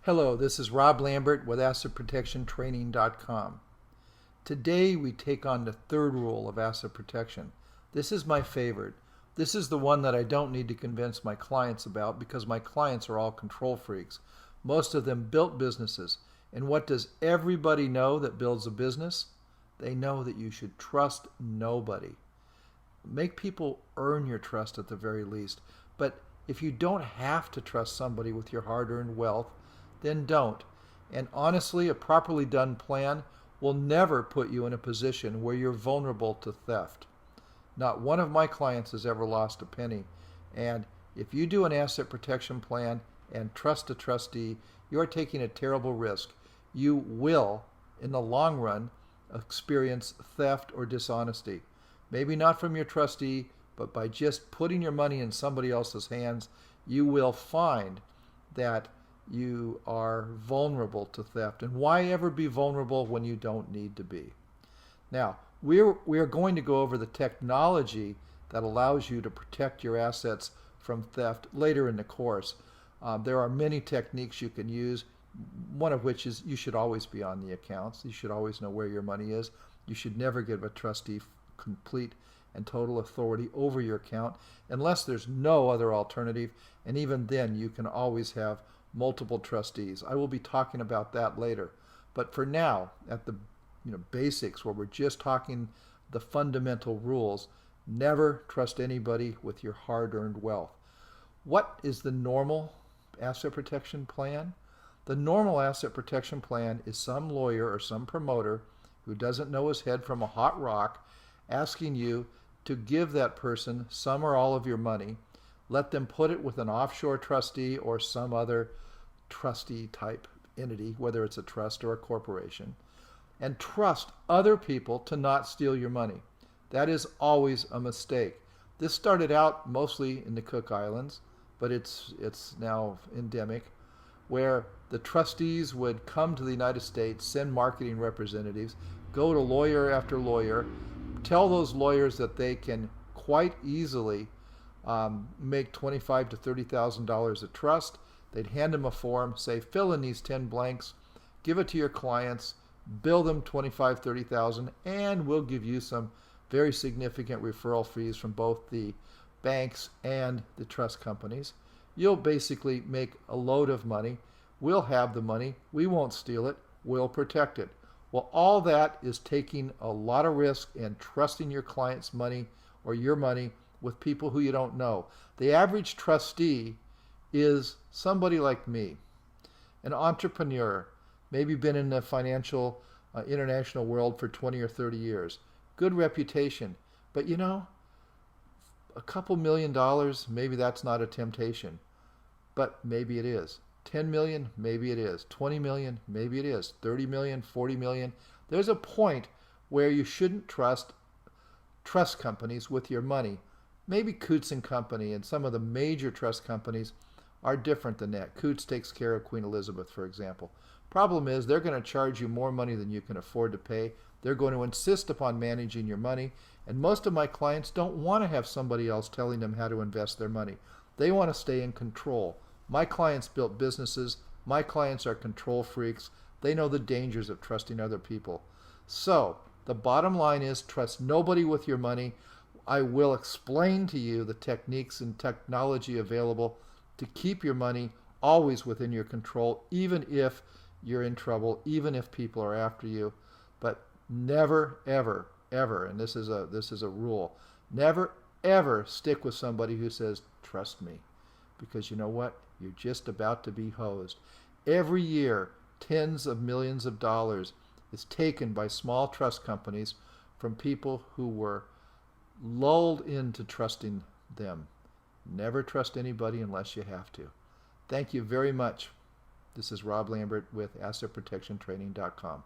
Hello, this is Rob Lambert with AssetProtectionTraining.com. Today we take on the third rule of asset protection. This is my favorite. This is the one that I don't need to convince my clients about because my clients are all control freaks. Most of them built businesses. And what does everybody know that builds a business? They know that you should trust nobody. Make people earn your trust at the very least. But if you don't have to trust somebody with your hard-earned wealth, then don't. And honestly, a properly done plan will never put you in a position where you're vulnerable to theft. Not one of my clients has ever lost a penny. And if you do an asset protection plan and trust a trustee, you're taking a terrible risk. You will, in the long run, experience theft or dishonesty. Maybe not from your trustee, but by just putting your money in somebody else's hands, you will find that you are vulnerable to theft. And why ever be vulnerable when you don't need to be? Now, we're going to go over the technology that allows you to protect your assets from theft later in the course. There are many techniques you can use, one of which is you should always be on the accounts. You should always know where your money is. You should never give a trustee complete and total authority over your account unless there's no other alternative, and even then you can always have multiple trustees. I will be talking about that later. But for now, at the basics, where we're just talking the fundamental rules, never trust anybody with your hard-earned wealth. What is the normal asset protection plan? The normal asset protection plan is some lawyer or some promoter who doesn't know his head from a hot rock asking you to give that person some or all of your money, let them put it with an offshore trustee or some other trustee type entity, whether it's a trust or a corporation, and trust other people to not steal your money. That is always a mistake. This started out mostly in the Cook Islands, but it's now endemic, where the trustees would come to the United States, send marketing representatives, go to lawyer after lawyer, tell those lawyers that they can quite easily make $25,000 to $30,000 a trust. They'd hand them a form, say, fill in these 10 blanks, give it to your clients, bill them $25,000, $30,000, and we'll give you some very significant referral fees from both the banks and the trust companies. You'll basically make a load of money. We'll have the money. We won't steal it. We'll protect it. Well, all that is taking a lot of risk and trusting your client's money or your money with people who you don't know. The average trustee is somebody like me, an entrepreneur, maybe been in the financial international world for 20 or 30 years. Good reputation. But a couple $1,000,000, maybe that's not a temptation. But maybe it is. 10 million, maybe it is. 20 million, maybe it is. 30 million, 40 million. There's a point where you shouldn't trust companies with your money. Maybe Coots and Company and some of the major trust companies are different than that. Coots takes care of Queen Elizabeth, for example. Problem is, they're going to charge you more money than you can afford to pay. They're going to insist upon managing your money. And most of my clients don't want to have somebody else telling them how to invest their money. They want to stay in control. My clients built businesses. My clients are control freaks. They know the dangers of trusting other people. So the bottom line is, trust nobody with your money. I will explain to you the techniques and technology available to keep your money always within your control, even if you're in trouble, even if people are after you. But never, ever, ever, and this is a rule, never, ever stick with somebody who says, trust me. Because you know what? You're just about to be hosed. Every year, tens of millions of dollars is taken by small trust companies from people who were lulled into trusting them. Never trust anybody unless you have to. Thank you very much. This is Rob Lambert with AssetProtectionTraining.com.